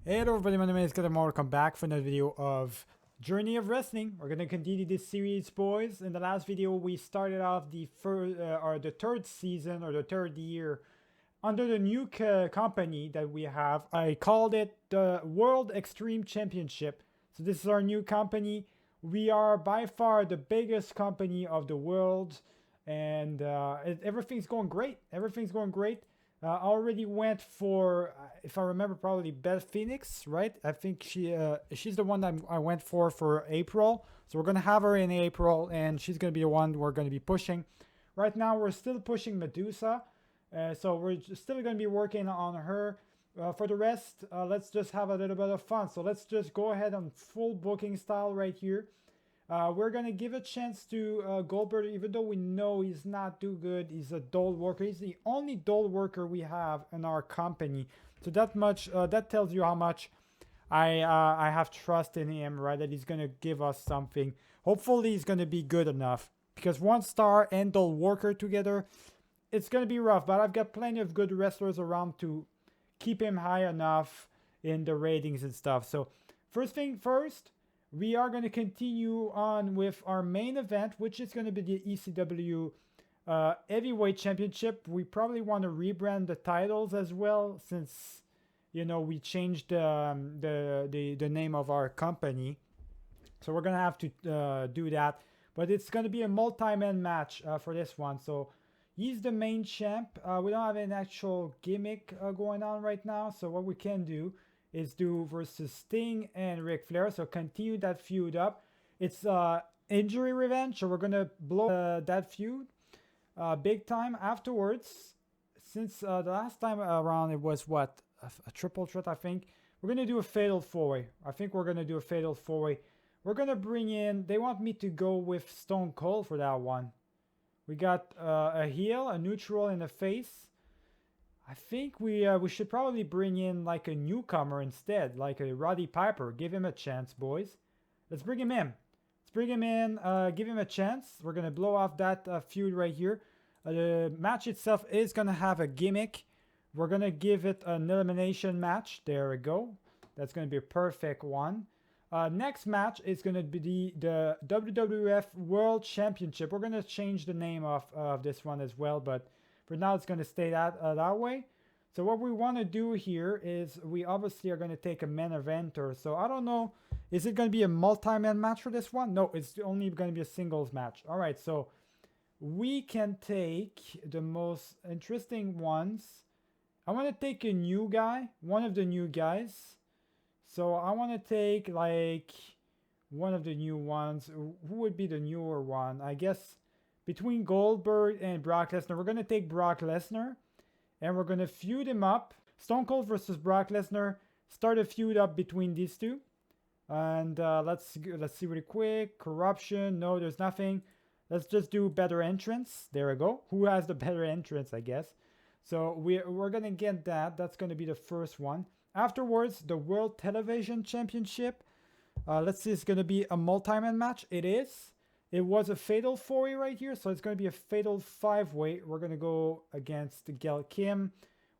Hey hello everybody, my name is Kadam. Welcome back for another video of Journey of Wrestling. We're gonna continue this series, boys. In the last video, we started off the the third season or the third year under the new company that we have. I called it the World Extreme Championship. So this is our new company. We are by far the biggest company of the world, and everything's going great. Everything's going great. I already went for, if I remember probably, Beth Phoenix, right? I think she's the one that I went for April. So we're gonna have her in April, and she's gonna be the one we're gonna be pushing. Right now, we're still pushing Medusa, so we're still gonna be working on her. For the rest, let's just have a little bit of fun. So let's just go ahead on full booking style right here. We're gonna give a chance to Goldberg, even though we know he's not too good. He's a dull worker. He's the only dull worker we have in our company. So that much, that tells you how much I have trust in him, right? That he's gonna give us something. Hopefully, he's gonna be good enough. Because one star and dull worker together, it's gonna be rough. But I've got plenty of good wrestlers around to keep him high enough in the ratings and stuff. So first thing first, we are going to continue on with our main event, which is going to be the ECW Heavyweight Championship. We probably want to rebrand the titles as well, since we changed the name of our company. So we're going to have to do that. But it's going to be a multi-man match for this one. So he's the main champ. We don't have an actual gimmick going on right now. So what we can do is do versus Sting and Ric Flair. So continue that feud up. It's injury revenge. So we're going to blow that feud big time afterwards. Since the last time around it was what? A triple threat, I think. We're going to do a fatal four-way. I think we're going to do a fatal four-way. We're going to bring in, they want me to go with Stone Cold for that one. We got a heel, a neutral, and a face. I think we should probably bring in like a newcomer instead, like a Roddy Piper. Give him a chance, boys. Let's bring him in. Let's bring him in. Give him a chance. We're gonna blow off that feud right here. The match itself is gonna have a gimmick. We're gonna give it an elimination match. There we go. That's gonna be a perfect one. Next match is gonna be the WWF World Championship. We're gonna change the name of this one as well, but for now, it's going to stay that way. So what we want to do here is we obviously are going to take a main eventer. So I don't know. Is it going to be a multi-man match for this one? No, it's only going to be a singles match. All right, so we can take the most interesting ones. I want to take a new guy, one of the new guys. So I want to take like one of the new ones. Who would be the newer one? I guess between Goldberg and Brock Lesnar, we're going to take Brock Lesnar and we're going to feud him up. Stone Cold versus Brock Lesnar. Start a feud up between these two. And let's see really quick. Corruption. No, there's nothing. Let's just do better entrance. There we go. Who has the better entrance, I guess. So we're going to get that. That's going to be the first one. Afterwards, the World Television Championship. Let's see. It's going to be a multi-man match. It is. It was a fatal four-way right here, so it's going to be a fatal five-way. We're going to go against Gail Kim.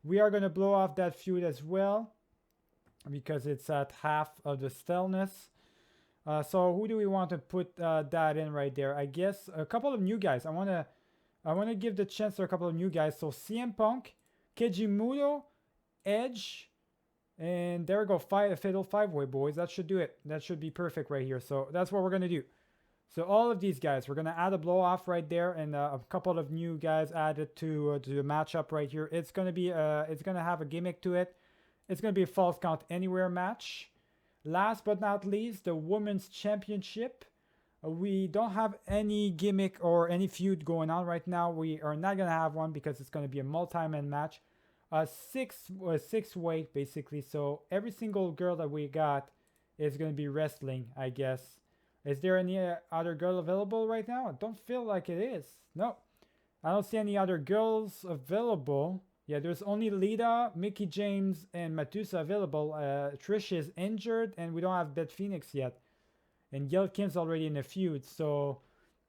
We are going to blow off that feud as well because it's at half of the staleness. So who do we want to put that in right there? I guess a couple of new guys. I want to give the chance to a couple of new guys. So CM Punk, Keiji Muto, Edge, and there we go. A fatal five-way, boys. That should do it. That should be perfect right here. So that's what we're going to do. So all of these guys, we're going to add a blow off right there and a couple of new guys added to the matchup right here. It's going to be it's going to have a gimmick to it. It's going to be a false count anywhere match. Last but not least, the Women's Championship. We don't have any gimmick or any feud going on right now. We are not going to have one because it's going to be a multi-man match. Six weight basically. So every single girl that we got is going to be wrestling, I guess. Is there any other girl available right now? I don't feel like it is. No. I don't see any other girls available. Yeah, there's only Lita, Mickey James, and Medusa available. Trish is injured, and we don't have Beth Phoenix yet. And Gail Kim's already in a feud. So,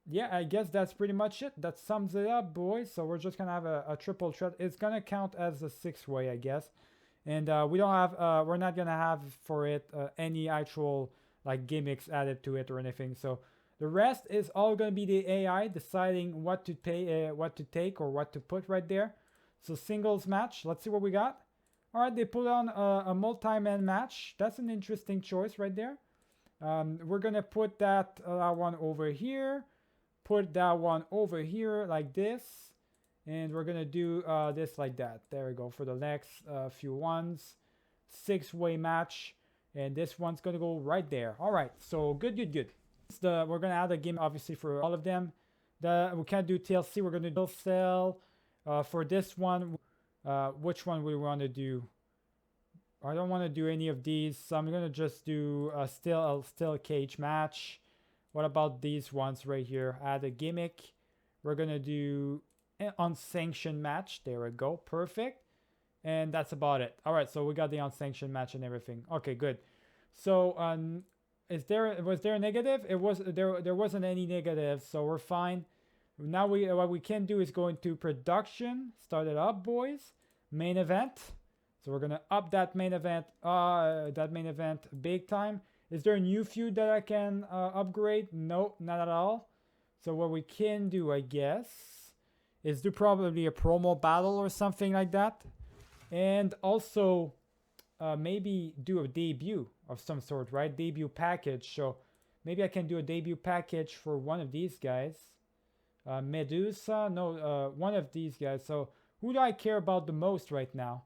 yeah, I guess that's pretty much it. That sums it up, boys. So we're just going to have a triple threat. It's going to count as a six-way, I guess. And we're not gonna have for it any actual like gimmicks added to it or anything. So the rest is all gonna be the AI deciding what to pay, what to take or what to put right there. So singles match. Let's see what we got. All right, they put on a multi-man match. That's an interesting choice right there. We're gonna put that one over here. Put that one over here like this. And we're gonna do this like that. There we go for the next few ones. 6-way match. And this one's gonna go right there. All right, so good. We're gonna add a game obviously for all of them. We can't do TLC. We're gonna do sell. For this one, which one we want to do? I don't want to do any of these, so I'm gonna just do still a cage match. What about these ones right here? Add a gimmick. We're gonna do an unsanctioned match. There we go, perfect. And that's about it. All right, so we got the unsanctioned match and everything. Okay, good. So was there a negative? There wasn't any negative, so we're fine. Now what we can do is go into production, start it up, boys. Main event. So we're gonna up that main event big time. Is there a new feud that I can upgrade? No, not at all. So what we can do, I guess, is do probably a promo battle or something like that. And also maybe do a debut of some sort, right? Debut package. So maybe I can do a debut package for one of these guys. Medusa, no, one of these guys. So who do I care about the most right now?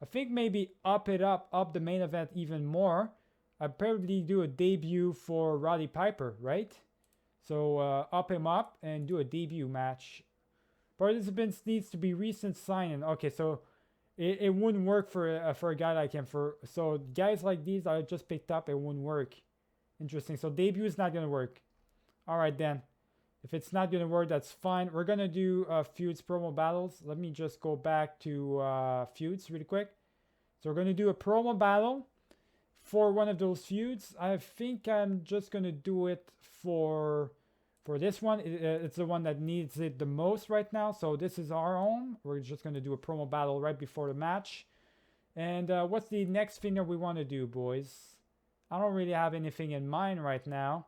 I think maybe up the main event even more. I'd probably do a debut for Roddy Piper, right? So up him up and do a debut match. Participants needs to be recent signing. Okay, so it wouldn't work for a guy like him. So guys like these I just picked up, it wouldn't work. Interesting. So debut is not gonna work. All right then. If it's not gonna work, that's fine. We're gonna do feuds promo battles. Let me just go back to feuds really quick. So we're gonna do a promo battle for one of those feuds. I think I'm just gonna do it for this one. It's the one that needs it the most right now. So this is our own. We're just gonna do a promo battle right before the match. And what's the next thing that we want to do, boys? I don't really have anything in mind right now.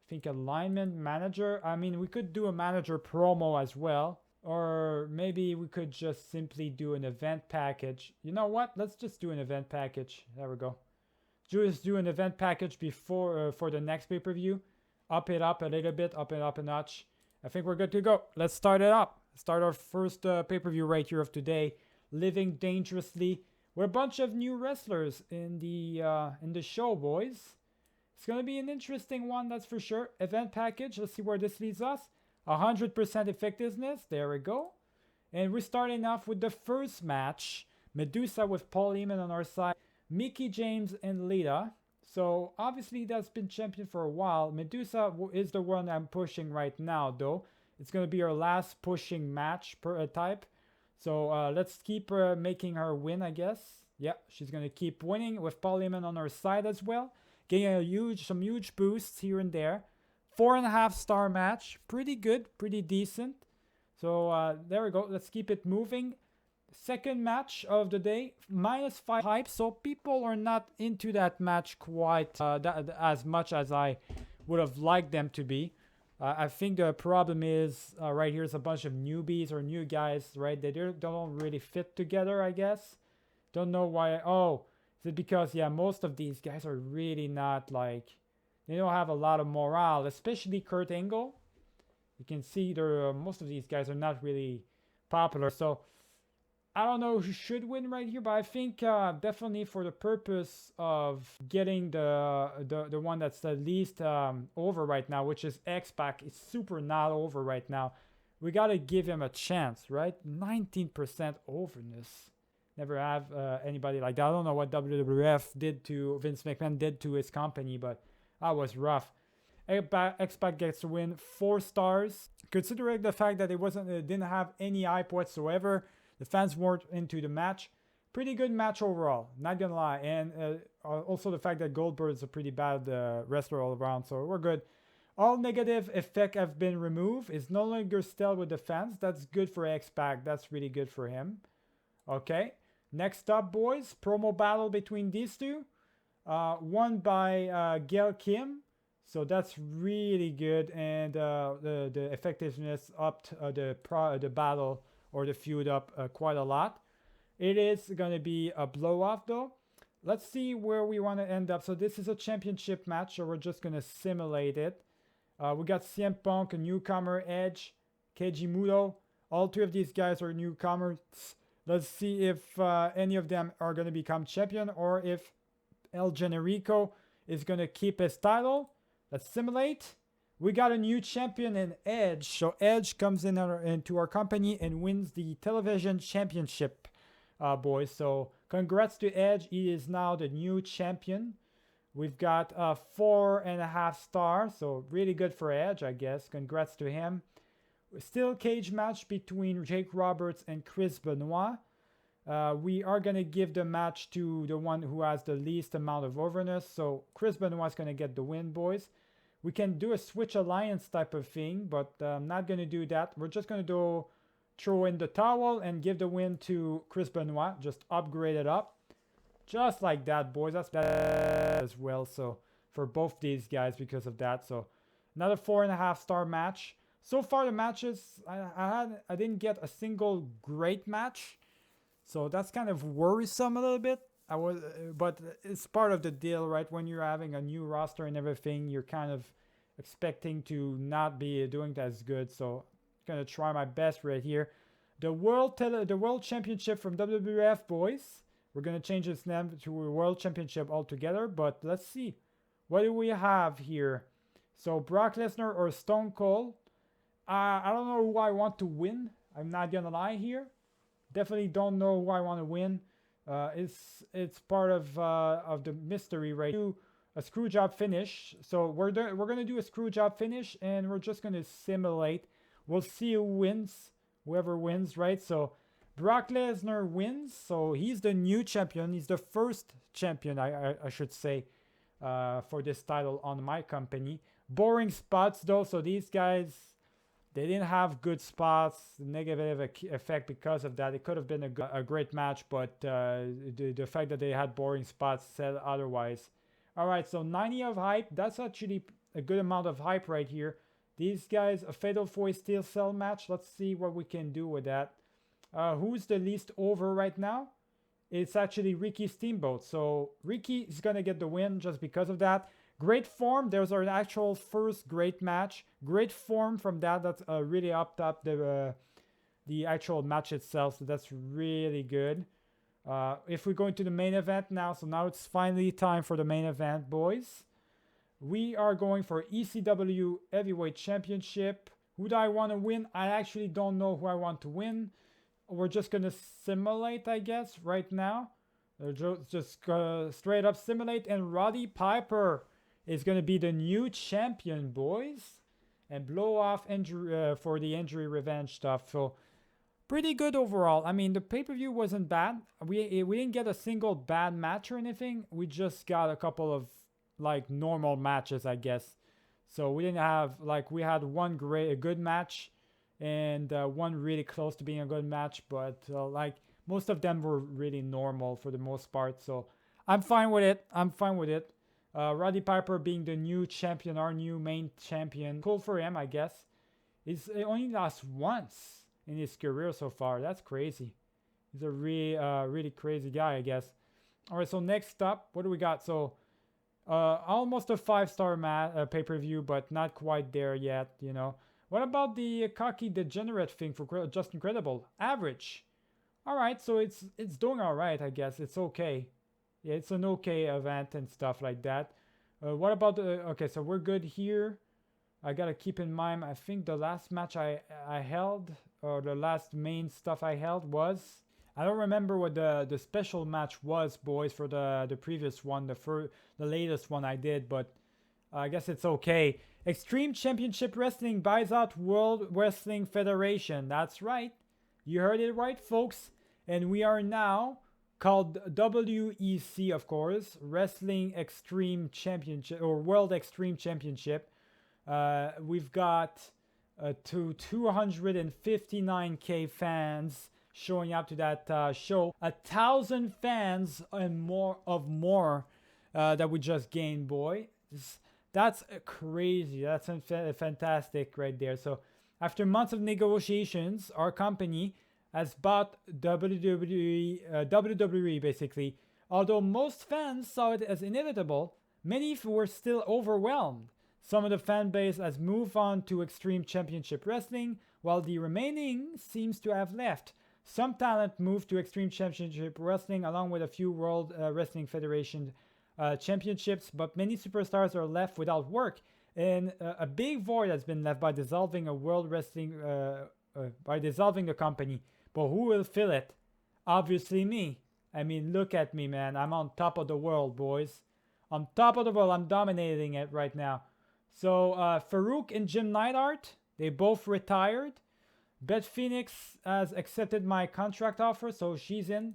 I think alignment manager. I mean, we could do a manager promo as well. Or maybe we could just simply do an event package. You know what? Let's just do an event package. There we go. Just do an event package before for the next pay-per-view. Up it up a little bit, up it up a notch. I think we're good to go. Let's start it up. Start our first pay-per-view right here of today. Living Dangerously. We're a bunch of new wrestlers in the show, boys. It's gonna be an interesting one, that's for sure. Event package. Let's see where this leads us. 100% effectiveness. There we go. And we're starting off with the first match. Medusa with Paul Heyman on our side. Mickie James and Lita. So obviously that's been champion for a while. Medusa is the one I'm pushing right now, though. It's gonna be our last pushing match per type. So let's keep making her win, I guess. Yeah, she's gonna keep winning with Paul Heyman on her side as well. Getting some huge boosts here and there. 4.5-star match. Pretty good, pretty decent. So there we go. Let's keep it moving. Second match of the day. -5 hype. So people are not into that match quite as much as I would have liked them to be. I think the problem is right here is a bunch of newbies or new guys, right? They don't really fit together, I guess. Don't know why. Oh, is it because, yeah, most of these guys are really not like... They don't have a lot of morale, especially Kurt Angle. You can see most of these guys are not really popular. So I don't know who should win right here, but I think definitely for the purpose of getting the one that's the least over right now, which is X-Pac, is super not over right now. We got to give him a chance, right? 19% overness. Never have anybody like that. I don't know what WWF did to Vince McMahon did to his company, but that was rough. X-Pac gets to win 4 stars. Considering the fact that it didn't have any hype whatsoever, the fans weren't into the match. Pretty good match overall, not gonna lie. And also the fact that Goldberg is a pretty bad wrestler all around, so we're good. All negative effect have been removed. Is no longer still with the fans. That's good for X-Pac. That's really good for him. Okay. Next up, boys, promo battle between these two. Won by Gail Kim. So that's really good, and the effectiveness upped the battle or the feud up quite a lot. It is going to be a blow-off though. Let's see where we want to end up. So this is a championship match, so we're just going to simulate it. We got CM Punk, a newcomer, Edge, Keiji Muto. All three of these guys are newcomers. Let's see if any of them are going to become champion or if El Generico is going to keep his title. Let's simulate. We got a new champion in Edge. So Edge comes into our company and wins the television championship, boys. So congrats to Edge. He is now the new champion. We've got 4.5 stars. So really good for Edge, I guess. Congrats to him. Still cage match between Jake Roberts and Chris Benoit. We are going to give the match to the one who has the least amount of overness. So Chris Benoit is going to get the win, boys. We can do a switch alliance type of thing, but I'm not going to do that. We're just going to throw in the towel and give the win to Chris Benoit. Just upgrade it up. Just like that, boys. That's bad as well. So for both these guys because of that. So another 4.5 star match. So far the matches, I didn't get a single great match. So that's kind of worrisome a little bit. But it's part of the deal, right? When you're having a new roster and everything, you're kind of expecting to not be doing as good. So I'm gonna try my best right here. The World Championship from WWF, boys. We're gonna change its name to a World Championship altogether. But let's see, what do we have here? So Brock Lesnar or Stone Cold. I don't know who I want to win. I'm not gonna lie here. Definitely don't know who I want to win. It's part of the mystery, right? Do a screw job finish. So we're gonna do a screw job finish, and we're just gonna simulate. We'll see who wins, whoever wins, right? So Brock Lesnar wins. So he's the new champion. He's the first champion, I should say, for this title on my company. Boring spots though. So these guys, they didn't have good spots, negative effect because of that. It could have been a great match, but the fact that they had boring spots said otherwise. All right, so 90 of hype. That's actually a good amount of hype right here. These guys, a Fatal 4 Steel Cell match. Let's see what we can do with that. Who's the least over right now? It's actually Ricky Steamboat. So Ricky is going to get the win just because of that. Great form. There's our actual first great match. Great form from that. That's really upped up the actual match itself. So that's really good. If we go into the main event now, so now it's finally time for the main event, boys. We are going for ECW Heavyweight Championship. Who do I want to win? I actually don't know who I want to win. We're just going to simulate, I guess, right now. Just straight up simulate. And Roddy Piper is going to be the new champion, boys. And blow off injury, for the injury revenge stuff. So pretty good overall. I mean, the pay-per-view wasn't bad. We didn't get a single bad match or anything. We just got a couple of like normal matches, I guess. So we didn't have we had one good match and one really close to being a good match, but like most of them were really normal for the most part. So I'm fine with it. Roddy Piper being the new champion, our new main champion. Cool for him, I guess. He only lost once in his career so far. That's crazy. He's a really crazy guy, I guess. All right, so next up, what do we got? So almost a 5-star pay-per-view, but not quite there yet, you know. What about the cocky degenerate thing for Just Incredible? Average. All right, so it's doing all right, I guess. It's okay. Yeah, it's an okay event and stuff like that. What about the... Okay, so we're good here. I gotta keep in mind, I think the last match I held, or the last main stuff I held was... I don't remember what the special match was, boys, for the previous one, the latest one I did, but I guess it's okay. Extreme Championship Wrestling buys out World Wrestling Federation. That's right. You heard it right, folks. And we are now called WEC, of course, Wrestling Extreme Championship, or World Extreme Championship. We've got 259K fans showing up to that show. 1,000 fans and more that we just gained, boy. That's crazy. That's fantastic right there. So after months of negotiations, our company has bought WWE basically. Although most fans saw it as inevitable, many were still overwhelmed. Some of the fan base has moved on to Extreme Championship Wrestling, while the remaining seems to have left. Some talent moved to Extreme Championship Wrestling along with a few World Wrestling Federation championships, but many superstars are left without work, and a big void has been left by dissolving a World Wrestling by dissolving the company. But who will fill it? Obviously me. I mean, look at me, man. I'm on top of the world, boys. On top of the world. I'm dominating it right now. So Farouk and Jim Neidhart, they both retired. Beth Phoenix has accepted my contract offer, so she's in.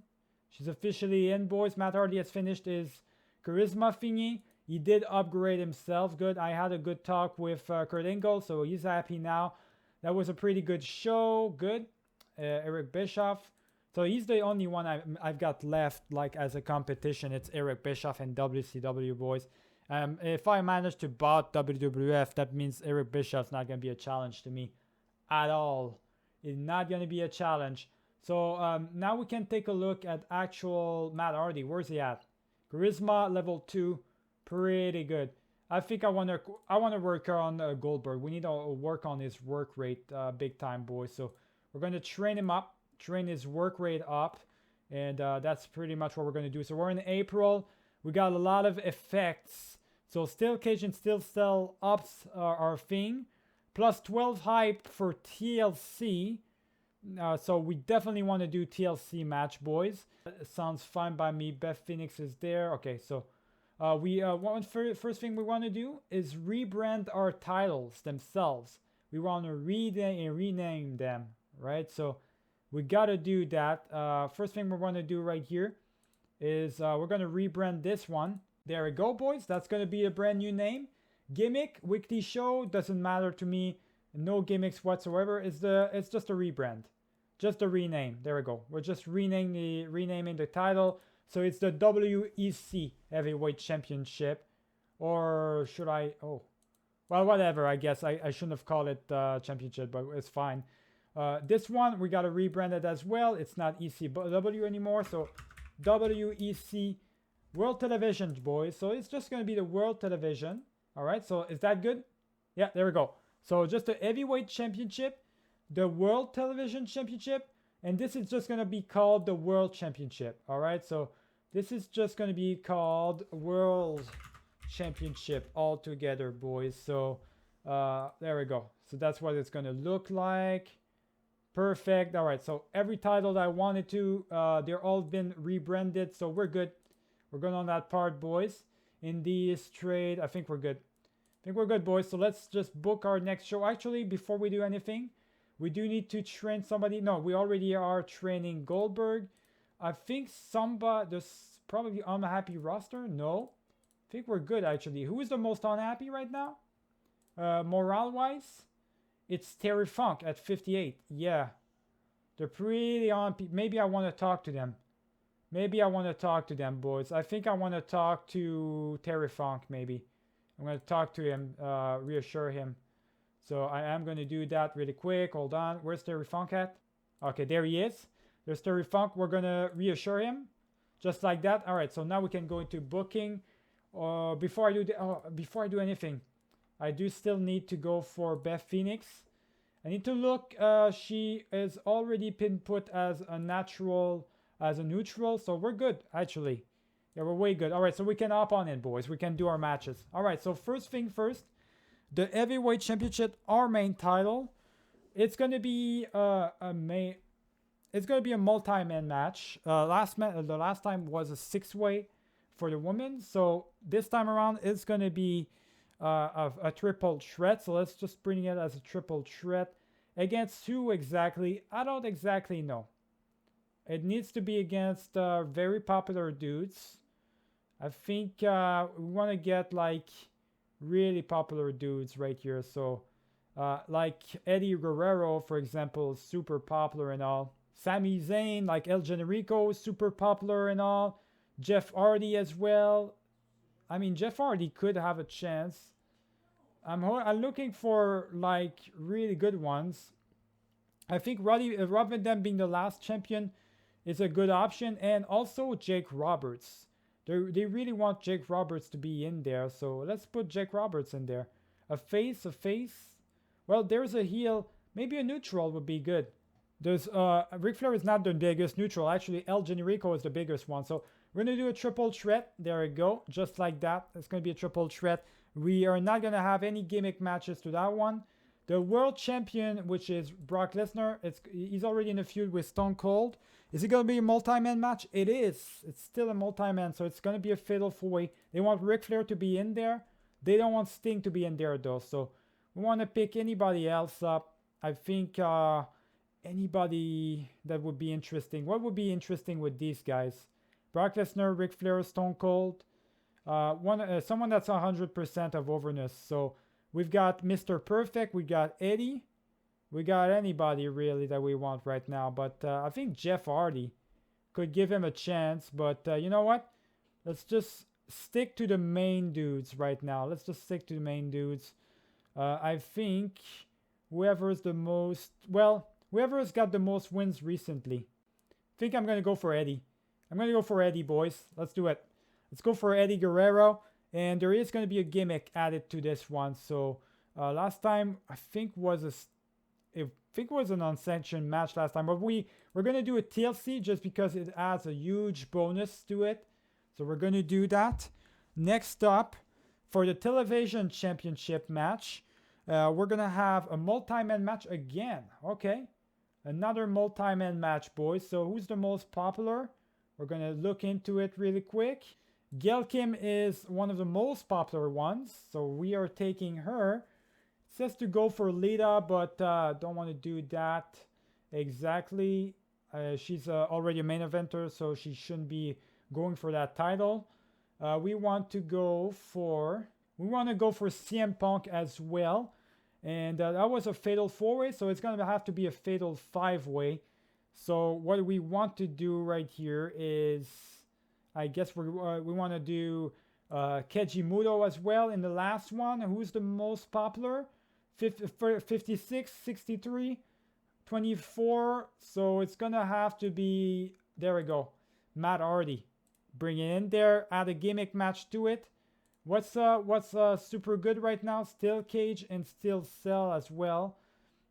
She's officially in, boys. Matt Hardy has finished his charisma thingy. He did upgrade himself. Good. I had a good talk with Kurt Angle, so he's happy now. That was a pretty good show. Good. Eric Bischoff. So he's the only one I've got left, like, as a competition. It's Eric Bischoff and WCW, boys. If I manage to bot WWF, that means Eric Bischoff's not going to be a challenge to me at all. It's not going to be a challenge. So now we can take a look at actual Matt Hardy. Where's he at? Charisma level 2. Pretty good. I think I want to work on Goldberg. We need to work on his work rate big time, boys. So we're going to train him up. Train his work rate up, and that's pretty much what we're going to do. So we're in April. We got a lot of effects. So Steel Cage and Steel Cell ups our thing. Plus 12 hype for TLC. So we definitely want to do TLC match, boys. Sounds fine by me. Beth Phoenix is there. Okay, so first thing we want to do is rebrand our titles themselves. We want to rename them, right? So we got to do that. First thing we're going to do right here is we're going to rebrand this one. There we go, boys. That's going to be a brand new name. Gimmick, weekly show, doesn't matter to me. No gimmicks whatsoever. It's just a rebrand. Just a rename. There we go. We're just renaming the title. So it's the WEC Heavyweight Championship. Or should I... Oh. Well, whatever, I guess. I shouldn't have called it championship, but it's fine. This one, we got to rebrand it as well. It's not ECW anymore. So WEC World Television, boys. So it's just going to be the World Television. All right. So is that good? Yeah, there we go. So just the Heavyweight Championship, the World Television Championship, and this is just going to be called the World Championship. All right. So this is just going to be called World Championship altogether, boys. So there we go. So that's what it's going to look like. Perfect. All right. So every title that I wanted to, they're all been rebranded. So we're good. We're good on that part, boys. Indies, trade. I think we're good. I think we're good, boys. So let's just book our next show. Actually, before we do anything, we do need to train somebody. No, we already are training Goldberg. I think there's probably unhappy roster. No. I think we're good, actually. Who is the most unhappy right now? Morale-wise? It's Terry Funk at 58. Yeah. They're pretty on. Maybe I want to talk to them. Maybe I want to talk to them, boys. I think I want to talk to Terry Funk, maybe. I'm going to talk to him, reassure him. So I am going to do that really quick. Hold on. Where's Terry Funk at? Okay, there he is. There's Terry Funk. We're going to reassure him. Just like that. All right, so now we can go into booking. Before I do anything, I do still need to go for Beth Phoenix. I need to look. She is already been put as a neutral, so we're good, actually. Yeah, we're way good. All right, so we can hop on in, boys. We can do our matches. All right, so first thing first, the Heavyweight Championship, our main title. It's gonna be It's gonna be a multi-man match. The last time was a 6-way for the women. So this time around, it's gonna be a triple threat. So let's just bring it as a triple threat. Against who exactly? I don't exactly know. It needs to be against very popular dudes. I think we want to get like really popular dudes right here. So like Eddie Guerrero, for example, is super popular and all. Sami Zayn, like El Generico, super popular and all. Jeff Hardy as well. I mean, Jeff Hardy could have a chance. I'm looking for like really good ones. I think Rob Van Dam being the last champion is a good option, and also Jake Roberts. They really want Jake Roberts to be in there, so let's put Jake Roberts in there. A face. Well, there's a heel. Maybe a neutral would be good. There's Ric Flair is not the biggest neutral. Actually, El Generico is the biggest one. So we're gonna do a triple threat. There we go, just like that. It's gonna be a triple threat. We are not gonna have any gimmick matches to that one. The world champion, which is Brock Lesnar, he's already in a feud with Stone Cold. Is it gonna be a multi-man match? It is. It's still a multi-man, so it's gonna be a fatal four-way. They want Ric Flair to be in there. They don't want Sting to be in there though. So we want to pick anybody else up. I think anybody that would be interesting. What would be interesting with these guys? Brock Lesnar, Ric Flair, Stone Cold. Someone that's 100% of overness. So we've got Mr. Perfect. We got Eddie. We got anybody really that we want right now. But I think Jeff Hardy could give him a chance. But you know what? Let's just stick to the main dudes right now. Let's just stick to the main dudes. I think whoever's the most... Well, whoever's got the most wins recently. I think I'm going to go for Eddie. I'm going to go for Eddie, boys. Let's do it. Let's go for Eddie Guerrero. And there is going to be a gimmick added to this one. So last time, I think was an unsanctioned match last time. But we're going to do a TLC just because it adds a huge bonus to it. So we're going to do that. Next up, for the television championship match, we're going to have a multi-man match again. Okay. Another multi-man match, boys. So who's the most popular? We're going to look into it really quick. Gail Kim is one of the most popular ones. So we are taking her. It says to go for Lita, but don't want to do that exactly. She's already a main eventer, so she shouldn't be going for that title. We want to go for CM Punk as well. And that was a fatal four-way, so it's going to have to be a fatal five-way. So what we want to do right here is, I guess we want to do Keiji Muto as well in the last one. Who's the most popular? 56, 63, 24. So it's going to have to be, there we go, Matt Hardy. Bring it in there, add a gimmick match to it. What's super good right now? Steel Cage and Steel Cell as well.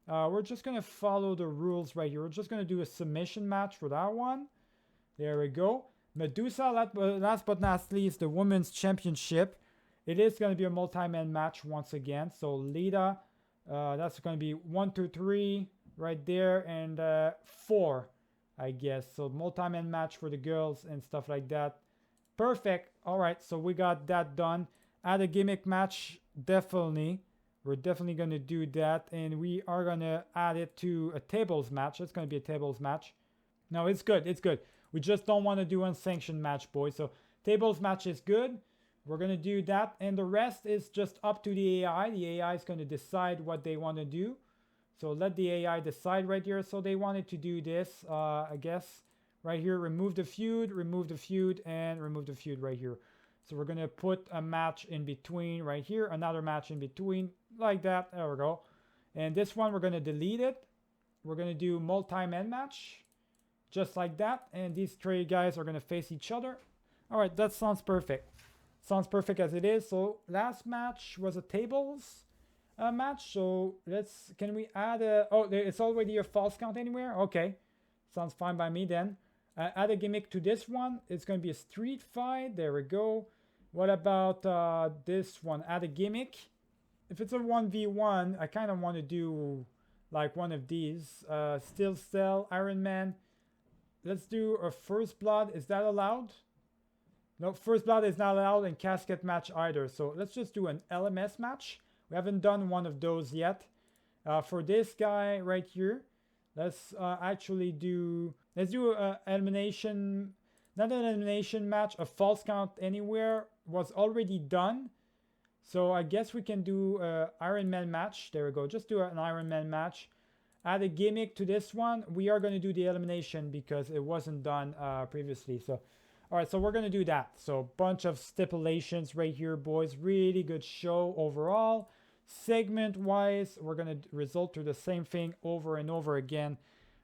We're just going to follow the rules right here. We're just going to do a submission match for that one. There we go. Medusa, last but not least, the Women's Championship. It is going to be a multi-man match once again. So Lita, that's going to be 1, 2, 3 right there, and 4, I guess. So multi-man match for the girls and stuff like that. Perfect. All right, so we got that done. Add a gimmick match, definitely. We're definitely going to do that, and we are going to add it to a tables match. It's going to be a tables match. No, it's good. It's good. We just don't want to do unsanctioned match, boys. So tables match is good. We're going to do that, and the rest is just up to the AI. The AI is going to decide what they want to do. So let the AI decide right here. So they wanted to do this, I guess. Right here, remove the feud, and remove the feud right here. So we're going to put a match in between right here, another match in between, like that. There we go. And this one, we're going to delete it. We're going to do multi-man match, just like that. And these three guys are going to face each other. All right, that sounds perfect. Sounds perfect as it is. So last match was a tables match. So can we add a, oh, it's already a false count anywhere? Okay, sounds fine by me then. Add a gimmick to this one. It's going to be a street fight. There we go. What about this one? Add a gimmick. If it's a 1v1, I kind of want to do like one of these. Steel Cell, Iron Man. Let's do a First Blood. Is that allowed? No, First Blood is not allowed, and casket match either. So let's just do an LMS match. We haven't done one of those yet. For this guy right here, let's actually do... Let's do a elimination, not an elimination match, a false count anywhere was already done. So I guess we can do an Iron Man match. There we go. Just do an Iron Man match. add a gimmick to this one, we are going to do the elimination because it wasn't done previously. So, all right, so we're going to do that. So, bunch of stipulations right here, boys. Really good show overall. Segment-wise, we're going to result to the same thing over and over again.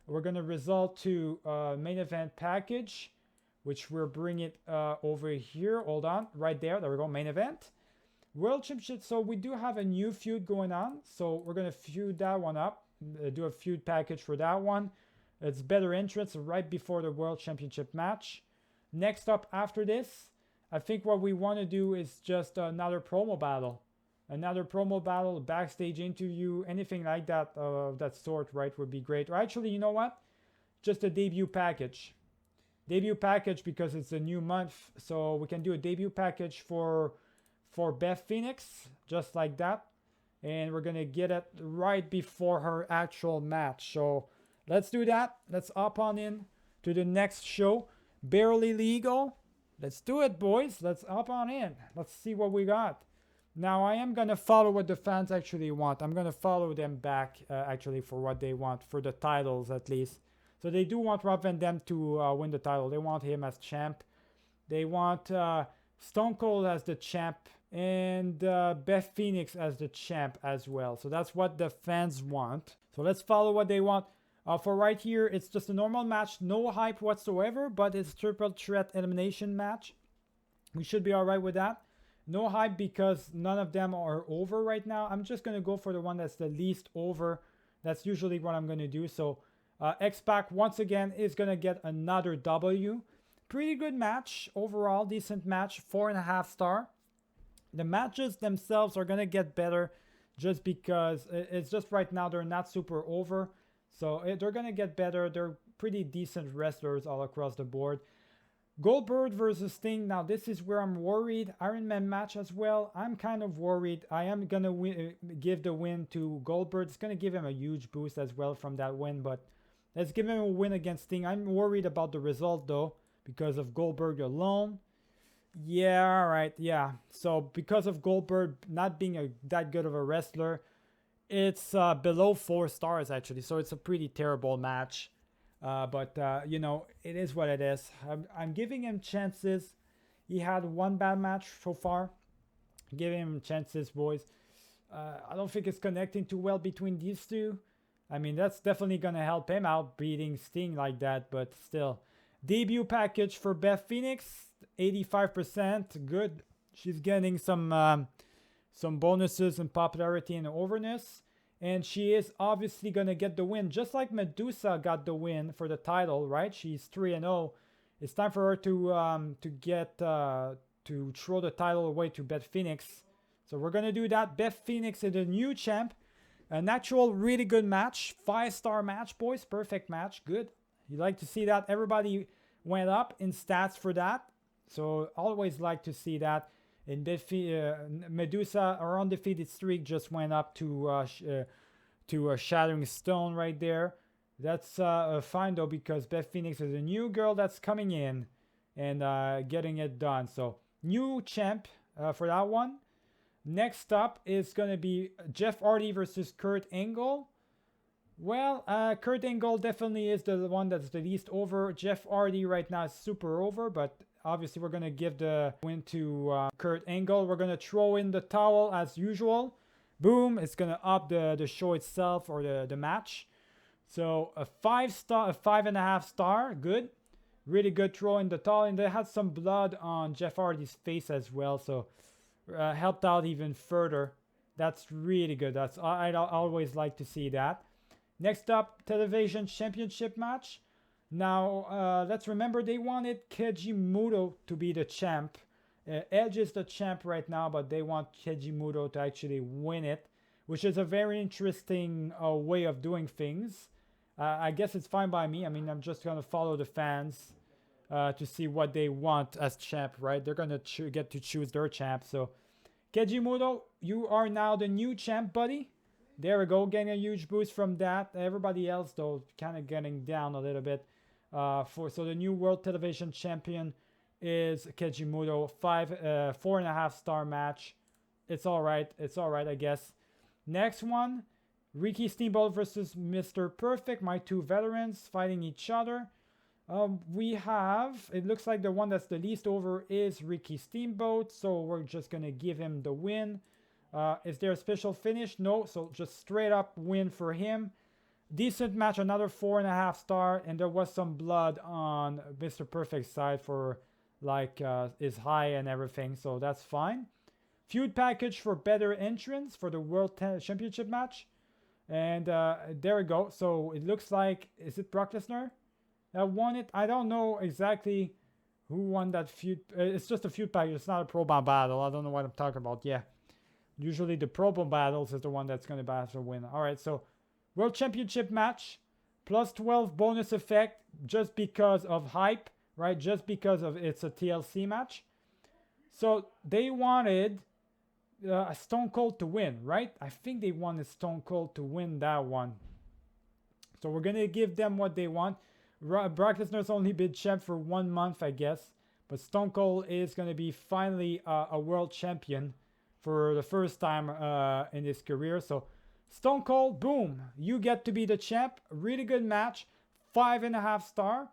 We're going to result to main event package, which we're bringing it over here. Hold on, right there. There we go, main event. World Championship. So we do have a new feud going on. So we're going to feud that one up. Do a feud package for that one. It's better entrance right before the World Championship match. Next up after this, I think what we want to do is just another promo battle. Another promo battle, backstage interview, anything like that, that sort, right, would be great. Or actually, you know what? Just a debut package. Debut package because it's a new month. So we can do a debut package for Beth Phoenix, just like that. And we're going to get it right before her actual match. So let's do that. Let's hop on in to the next show. Barely Legal. Let's do it, boys. Let's hop on in. Let's see what we got. Now, I am going to follow what the fans actually want. I'm going to follow them back, actually, for what they want, for the titles at least. So they do want Rob Van Dam to win the title. They want him as champ. They want Stone Cold as the champ. And Beth Phoenix as the champ as well. So that's what the fans want. So let's follow what they want. For right here, it's just a normal match. No hype whatsoever, but it's triple threat elimination match. We should be all right with that. No hype because none of them are over right now. I'm just going to go for the one that's the least over. That's usually what I'm going to do. So X-Pac, once again, is going to get another W. Pretty good match overall. Decent match. 4.5 star. The matches themselves are going to get better just because it's just right now they're not super over. So they're going to get better. They're pretty decent wrestlers all across the board. Goldberg versus Sting. Now, this is where I'm worried. Iron Man match as well. I'm kind of worried. I am going to give the win to Goldberg. It's going to give him a huge boost as well from that win. But let's give him a win against Sting. I'm worried about the result, though, because of Goldberg alone. Yeah, all right, yeah. So because of Goldberg not being that good of a wrestler, it's below 4 stars actually. So it's a pretty terrible match. But you know, it is what it is. I'm giving him chances. He had one bad match so far. Giving him chances, boys. I don't think it's connecting too well between these two. I mean, that's definitely going to help him out beating Sting like that, but still. Debut package for Beth Phoenix. 85%, good. She's getting some bonuses in popularity and overness, and she is obviously gonna get the win, just like Medusa got the win for the title, right? She's 3-0. It's time for her to throw the title away to Beth Phoenix. So we're gonna do that. Beth Phoenix is the new champ. An actual really good match, 5-star match, boys. Perfect match, good. You like to see that. Everybody went up in stats for that. So always like to see that. In Medusa, our undefeated streak just went up to a Shattering Stone right there. That's fine though, because Beth Phoenix is a new girl that's coming in and getting it done. So new champ for that one. Next up is going to be Jeff Hardy versus Kurt Angle. Well, Kurt Angle definitely is the one that's the least over. Jeff Hardy right now is super over, but obviously we're going to give the win to Kurt Angle. We're going to throw in the towel as usual. Boom, it's going to up the show itself or the match. So a 5.5 star, good. Really good throw in the towel, and they had some blood on Jeff Hardy's face as well, so helped out even further. That's really good. I always like to see that. Next up, television championship match. Now, let's remember they wanted Keiji Muto to be the champ. Edge is the champ right now, but they want Keiji Muto to actually win it, which is a very interesting way of doing things. I guess it's fine by me. I mean, I'm just going to follow the fans to see what they want as champ, right? They're going to get to choose their champ. So, Keiji Muto, you are now the new champ, buddy. There we go, getting a huge boost from that. Everybody else, though, kind of getting down a little bit. So the new World Television Champion is Keiji Muto. 4.5 star match. It's all right. It's all right, I guess. Next one, Ricky Steamboat versus Mr. Perfect, my two veterans fighting each other. We have, it looks like the one that's the least over is Ricky Steamboat, so we're just going to give him the win. Is there a special finish? No, so just straight up win for him. Decent match, another 4.5 star, and there was some blood on Mr. Perfect's side for like his high and everything, so that's fine. Feud package for better entrance for the World Championship match. And there we go. So it looks like, is it Brock Lesnar that won it? I don't know exactly who won that feud. It's just a feud package. It's not a Pro Bowl battle. I don't know what I'm talking about. Yeah. Usually the Pro Bowl battles is the one that's going to have to win. All right. So World Championship match. Plus 12 bonus effect just because of hype. Right? Just because of it's a TLC match. So they wanted Stone Cold to win, right? I think they wanted Stone Cold to win that one. So we're going to give them what they want. Brock Lesnar's only been champ for 1 month, I guess. But Stone Cold is going to be finally a world champion for the first time in his career. So Stone Cold, boom, you get to be the champ. Really good match. 5.5 star.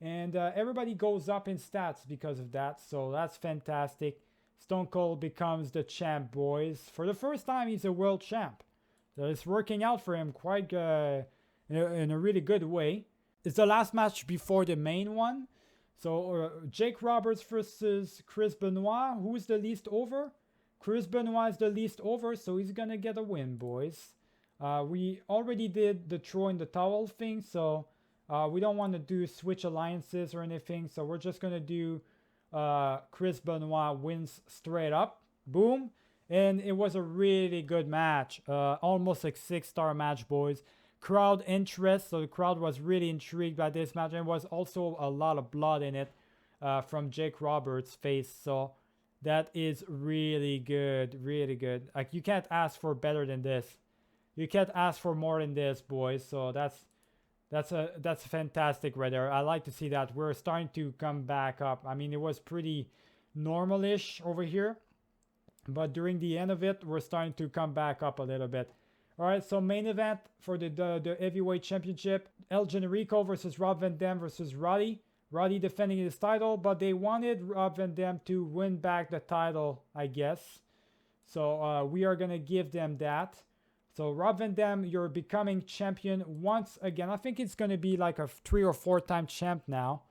And everybody goes up in stats because of that. So that's fantastic. Stone Cold becomes the champ, boys. For the first time, he's a world champ. So it's working out for him quite in a really good way. It's the last match before the main one. So Jake Roberts versus Chris Benoit. Who's the least over? Chris Benoit is the least over, so he's going to get a win, boys. We already did the throw in the towel thing, so we don't want to do switch alliances or anything. So we're just going to do Chris Benoit wins straight up. Boom. And it was a really good match. Almost like 6-star match, boys. Crowd interest. So the crowd was really intrigued by this match. And was also a lot of blood in it from Jake Roberts' face. So that is really good. Really good. Like, you can't ask for better than this. You can't ask for more than this, boys. So that's fantastic right there. I like to see that. We're starting to come back up. I mean, it was pretty normal-ish over here. But during the end of it, we're starting to come back up a little bit. All right, so main event for the Heavyweight Championship. El Generico versus Rob Van Dam versus Roddy. Roddy defending his title, but they wanted Rob Van Dam to win back the title, I guess. So we are going to give them that. So Rob Van Dam, you're becoming champion once again. I think it's going to be like a 3 or 4 time champ now.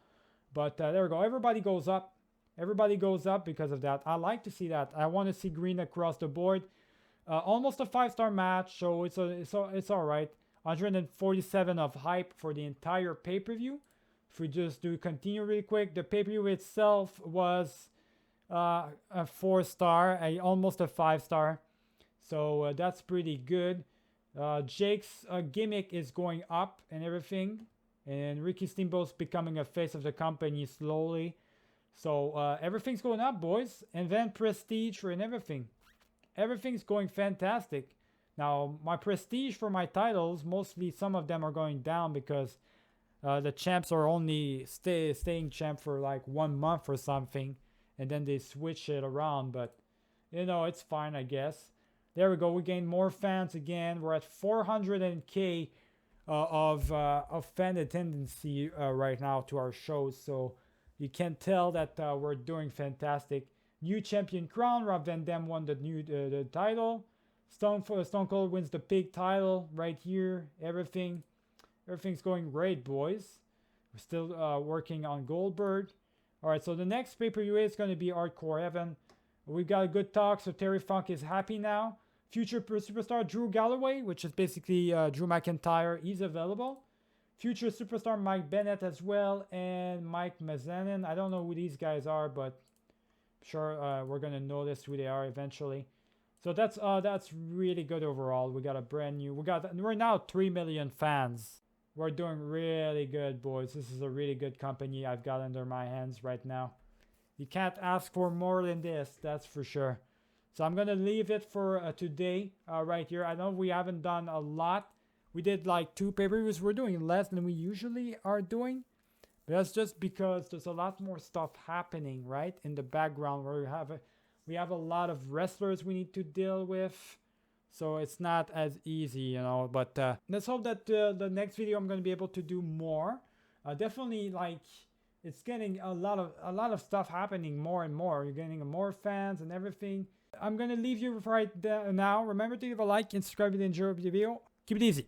But there we go. Everybody goes up. Everybody goes up because of that. I like to see that. I want to see green across the board. Almost a 5-star match, so it's all right. 147 of hype for the entire pay-per-view. If we just do continue really quick, the pay-per-view itself was a 4-star, almost a 5-star. So that's pretty good. Jake's gimmick is going up and everything. And Ricky Steamboat's becoming a face of the company slowly. So everything's going up, boys. And then prestige and everything. Everything's going fantastic. Now, my prestige for my titles, mostly some of them are going down because the champs are only staying champ for like 1 month or something. And then they switch it around. But, you know, it's fine, I guess. There we go. We gained more fans again. We're at 400K of fan attendance right now to our shows. So you can tell that we're doing fantastic. New champion crown. Rob Van Dam won the title. Stone Cold wins the big title right here. Everything's going great, boys. We're still working on Goldberg. All right, so the next pay-per-view is going to be Hardcore Heaven. We got a good talk, so Terry Funk is happy now. Future superstar Drew Galloway, which is basically Drew McIntyre, he's available. Future superstar Mike Bennett as well, and Mike Mazanin. I don't know who these guys are, but I'm sure we're gonna notice who they are eventually. So that's really good overall. We got a brand new. We're now 3 million fans. We're doing really good, boys. This is a really good company I've got under my hands right now. You can't ask for more than this, that's for sure. So I'm going to leave it for today right here. I know we haven't done a lot. We did like 2 pay-per-views. We're doing less than we usually are doing. But that's just because there's a lot more stuff happening, right? In the background where we have a lot of wrestlers we need to deal with. So it's not as easy, you know, but let's hope that the next video I'm going to be able to do more. Definitely, like, it's getting a lot of stuff happening more and more. You're getting more fans and everything. I'm going to leave you right now. Remember to give a like and subscribe if you enjoyed the video. Keep it easy.